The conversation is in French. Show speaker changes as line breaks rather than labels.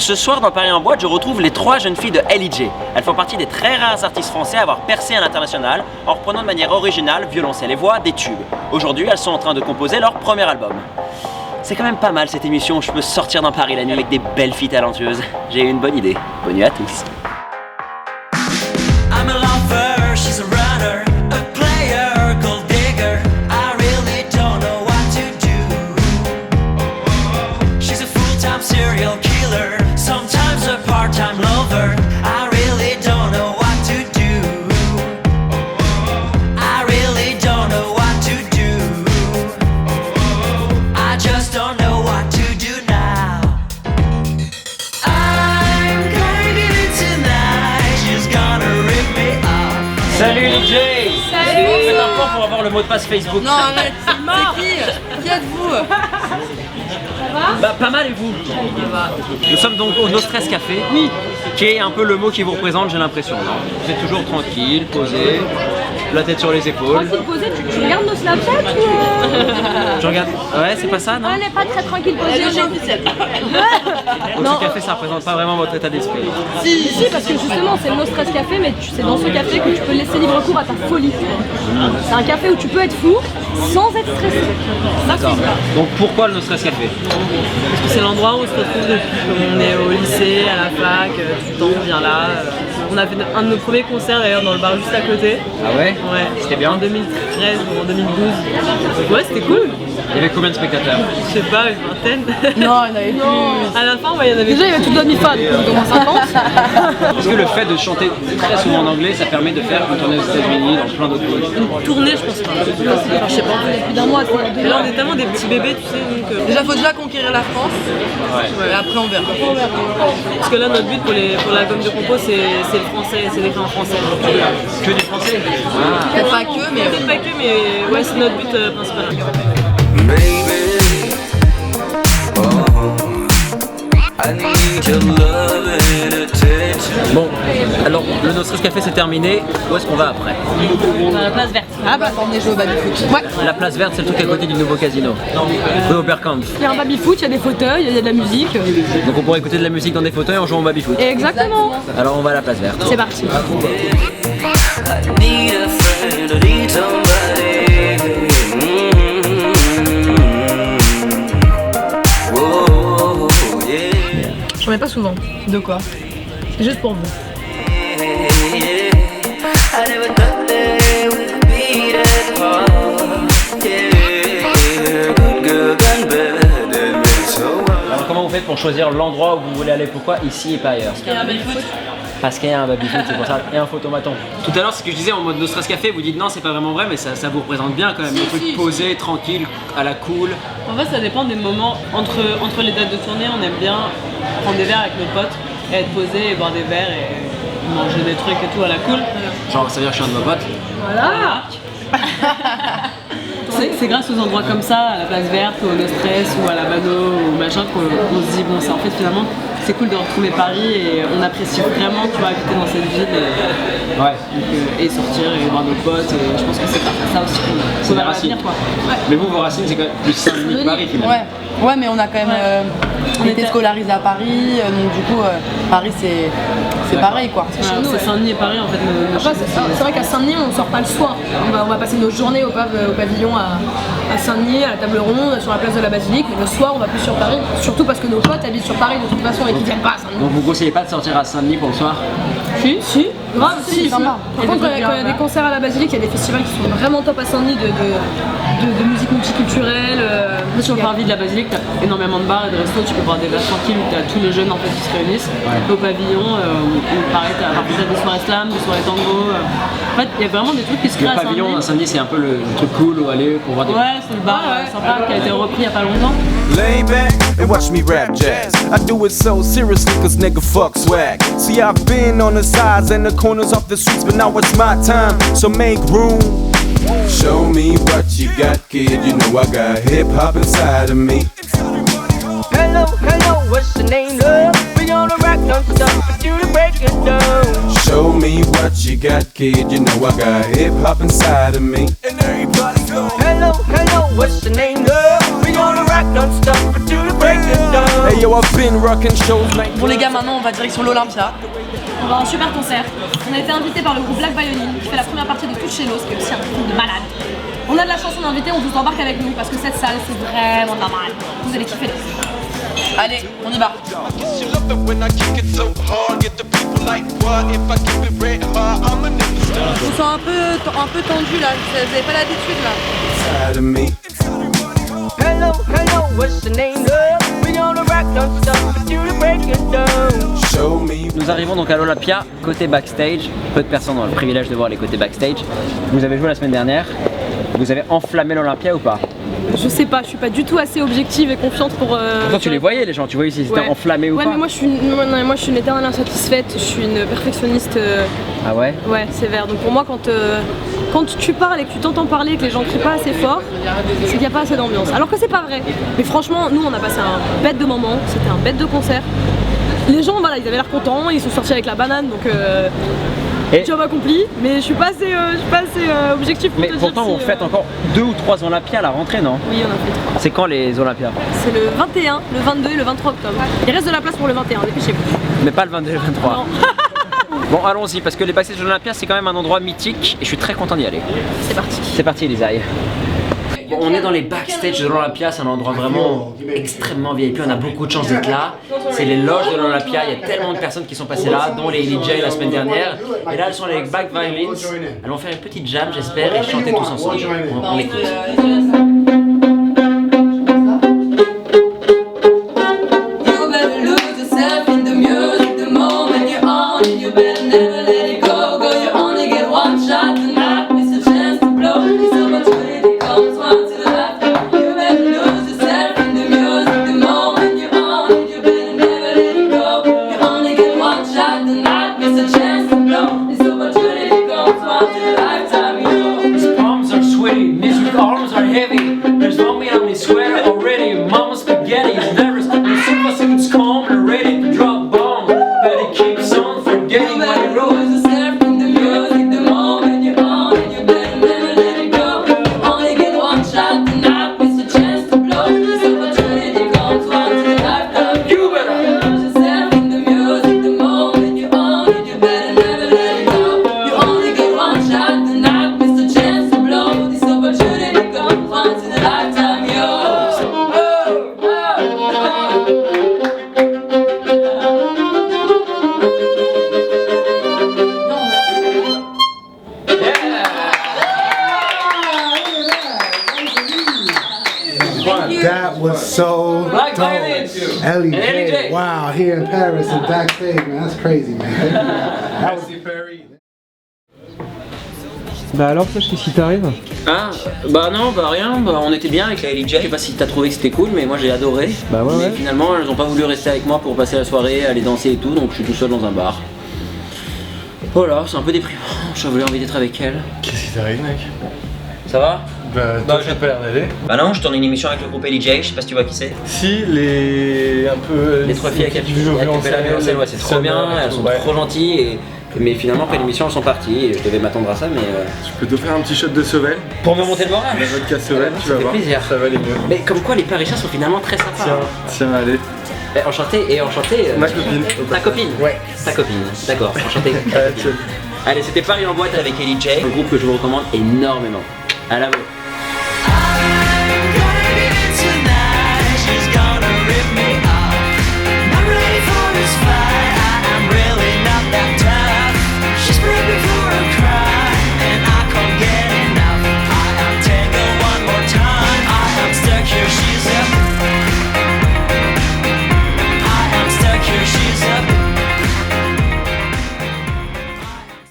Ce soir dans Paris en boîte, je retrouve les 3 jeunes filles de L.I.J. Elles font partie des très rares artistes français à avoir percé à l'international en reprenant de manière originale, violoncelle et voix, des tubes. Aujourd'hui, elles sont en train de composer leur premier album. C'est quand même pas mal cette émission où je peux sortir dans Paris la nuit avec des belles filles talentueuses. J'ai une bonne idée. Bonne nuit à tous. I'm a lover, she's a runner, a player, gold digger. I really don't know what to do. She's a full-time serial killer, sometimes a part-time lover. I really don't know what to do. I really don't know what to do. I just don't know what to do now. I'm going to tonight, she's gonna rip me off. Salut L.I.J.
Salut.
On fait un point pour avoir le mot de passe Facebook.
Non, arrête, c'est mort. Qui êtes-vous? Ça va?
Bah pas mal et vous?
Ça va.
Nous sommes donc au No Stress Café, oui, qui est un peu le mot qui vous représente, j'ai l'impression. Vous êtes toujours tranquille, posé, la tête sur les épaules.
Tranquille posé, tu regardes nos Snapchat ou
Je regarde. Ouais, c'est pas ça, non?
elle n'est pas très tranquille posée. Elle est officielle.
Au No Café, ça représente pas vraiment votre état d'esprit.
Si, parce que justement, c'est le No Stress Café, mais c'est dans ce café que tu peux laisser libre cours à ta folie. C'est un café où tu peux être fou sans être stressé.
D'accord. Donc pourquoi le No Stress Café?
Parce que c'est l'endroit où on se retrouve depuis qu'on est au lycée, à la fac, tout le temps on vient là. On a fait un de nos premiers concerts d'ailleurs dans le bar juste à côté.
Ah ouais?
Ouais.
C'était bien?
En 2013 ou en 2012. Ouais, c'était cool.
Il y avait combien de spectateurs?
Je sais pas, une vingtaine.
Non, il y en avait plus.
À la fin, ouais, il y en avait.
Déjà, il y avait tout demi-fan, donc au moins 50.
Est-ce que le fait de chanter très souvent en anglais, ça permet de faire une tournée aux États-Unis, dans plein d'autres pays?
Une tournée, je pense pas. Enfin, je sais pas.
Il y a plus d'un mois, c'était
Et là, on est tellement des petits bébés, tu sais. Donc,
Déjà, faut déjà conquérir la France.
Ouais.
Et après, on verra.
parce que là, notre but pour l'album de compo, c'est le français, c'est d'écrire en français. Donc,
Que du français? Ah.
Peut-être pas que, mais
peut-être pas que, mais ouais, c'est notre but principal.
Bon, alors le No Stress Café c'est terminé, où est-ce qu'on va après?
Dans la place verte.
ah bah, on est joué au baby-foot. Ouais.
La place verte c'est le truc à côté du nouveau casino, rue Oberkampf.
Il y a un baby-foot, il y a des fauteuils, il y a de la musique.
Donc on pourrait écouter de la musique dans des fauteuils en jouant au baby-foot.
Exactement.
Alors on va à la place verte.
C'est parti. J'en mets pas souvent. De quoi? C'est juste pour vous.
Alors comment vous faites pour choisir l'endroit où vous voulez aller? Pourquoi ici et pas ailleurs?
Il y a un baby-foot.
Parce qu'il y a un baby-foot, c'est pour ça, et un photomaton. Tout à l'heure, ce que je disais en mode No Stress Café, vous dites non, c'est pas vraiment vrai, mais ça vous représente bien quand même. Le truc posé, tranquille, à la cool.
En fait, ça dépend des moments. Entre les dates de tournée, on aime bien prendre des verres avec nos potes et être posé et boire des verres et manger des trucs et tout à la cool.
Genre, ça veut dire que je suis un de vos potes.
Voilà. C'est grâce aux endroits comme ça, à la place verte, au No Stress ou à la Bano ou machin, qu'on se dit bon, c'est en fait finalement c'est cool de retrouver Paris et on apprécie vraiment, tu vois, habiter dans cette ville et sortir et voir nos potes. Et je pense que c'est ça aussi qu'on va
racines.
retenir, quoi. Ouais.
Mais vous, vos racines, c'est quand même plus Saint-Denis que Paris finalement.
Ouais, mais on a quand même été scolarisé à Paris, donc du coup, Paris c'est pareil quoi.
C'est Saint-Denis et Paris en fait.
Après, c'est vrai qu'à Saint-Denis, on sort pas le soir. On va passer nos journées au pavillon à Saint-Denis, à la table ronde, sur la place de la Basilique. Mais le soir, on va plus sur Paris. Surtout parce que nos potes habitent sur Paris de toute façon et qu'ils viennent pas à Saint-Denis.
Donc vous conseillez pas de sortir à Saint-Denis pour le soir?
Si. Grave, si.
sympa.
Par contre, quand il y a des concerts à la Basilique, il y a des festivals qui sont vraiment top à Saint-Denis de musique multiculturelle.
Sur le parvis de la Basilique, t'as énormément de bars et de restos, tu peux boire des verres tranquilles où t'as tous les jeunes en fait qui se réunissent. Au pavillon, pareil, t'as des soirées slam, des soirées tango. En fait, il y a vraiment des trucs qui se créent
Le
à Saint-Denis.
pavillon à Saint-Denis, c'est un peu le truc cool où aller pour voir des...
Ouais, c'est le bar sympa qui a été repris il y a pas longtemps.
Lay back and watch me rap jazz. I do it so seriously cause nigga fuck swag. See I've been on the sides and the corners of the streets, but now it's my time, so make room. Show me what you got, kid, you know I got hip hop inside of me.
Hello, what's your name, love? We gonna rock non-stop until the break of dawn.
Show me what you got, kid, you know I got hip hop inside of me. And everybody go.
Hello, what's the name, love? We gonna rock non-stop until the break of dawn.
Hey yo, I've been rocking shows like.
Bon les gars, maintenant on va direction l'Olympia.
On va à un super concert. On a été invité par le groupe Black Violin qui fait la première partie de Touchellos, qui est aussi un groupe de malade. On a de la chance, on est invité, on vous embarque avec nous parce que cette salle c'est vraiment de la malade. Vous allez kiffer.
Allez, on y va. Je me sens un peu tendu là, vous avez pas l'habitude là.
Hello, hello, what's the name, love? We gonna rock non-stop until the break of dawn.
Show me.
Nous arrivons donc à l'Olympia, côté backstage. Peu de personnes ont le privilège de voir les côtés backstage. Vous avez joué la semaine dernière. Vous avez enflammé l'Olympia ou pas?
Je sais pas, je suis pas du tout assez objective et confiante pour.
Pourtant tu les voyais les gens, tu voyais si c'était enflammé ou pas?
Ouais, mais moi je suis une éternelle insatisfaite, je suis une perfectionniste.
Ah ouais?
Ouais, sévère. Donc pour moi, quand tu parles et que tu t'entends parler et que les gens crient pas assez fort, c'est qu'il n'y a pas assez d'ambiance. Alors que c'est pas vrai. Mais franchement, nous on a passé un bête de moment, c'était un bête de concert. Les gens, voilà, ils avaient l'air contents, ils sont sortis avec la banane, donc job accompli. Mais je suis pas assez objectif pour
Mais
te dire
pourtant
si,
vous faites encore 2 ou 3 Olympias à la rentrée, non?
Oui, on a fait 3.
C'est quand les Olympias?
C'est le 21, le 22 et le 23 octobre. Il reste de la place pour le 21, dépêchez-vous.
Mais pas le 22 et le 23.
Non.
Bon, allons-y, parce que les backstage de l'Olympia c'est quand même un endroit mythique et je suis très content d'y aller.
C'est parti.
C'est parti Elisaï. Bon, on est dans les backstage de l'Olympia, c'est un endroit vraiment extrêmement VIP, on a beaucoup de chance d'être là. C'est les loges de l'Olympia, il y a tellement de personnes qui sont passées là, dont les DJ la semaine dernière. Et là elles sont avec Black Violins, elles vont faire une petite jam j'espère et chanter tous ensemble. On l'écoute.
That was so dope. Ellie J. Wow, here in Paris and backstage, man. That's crazy, man. That was
Bah alors toi, qu'est-ce qui t'arrive?
Ah, bah non, bah rien, bah on était bien avec la LJ. Je sais pas si t'as trouvé que c'était cool, mais moi j'ai adoré.
Bah ouais,
mais finalement, elles ont pas voulu rester avec moi pour passer la soirée, aller danser et tout, donc je suis tout seul dans un bar. Voilà, c'est un peu déprimant, j'avais envie d'être avec elles.
Qu'est-ce qui t'arrive, mec?
Ça va?
Bah toi j'ai pas l'air d'aller.
Bah non, je tourne une émission avec le groupe LJ, je sais pas si tu vois qui c'est.
Si, les... un peu...
Les 3 filles avec qui jouent la violoncelle, ouais, c'est trop bien, elles sont trop gentilles. Mais finalement, après l'émission, elles sont parties et je devais m'attendre à ça, mais.
Je peux t'offrir un petit shot de Sauvel.
Pour me monter le moral.
La vodka Sauvel, tu vas voir.
Plaisir.
Ça va aller mieux.
Mais comme quoi, les Parisiens sont finalement très sympas.
Tiens, allez.
Enchanté et enchanté.
Ma copine.
Ta copine?
Ouais.
Ta copine, d'accord, enchanté. Allez, c'était Paris en boîte avec LJ, un groupe que je vous recommande énormément. À la vôtre.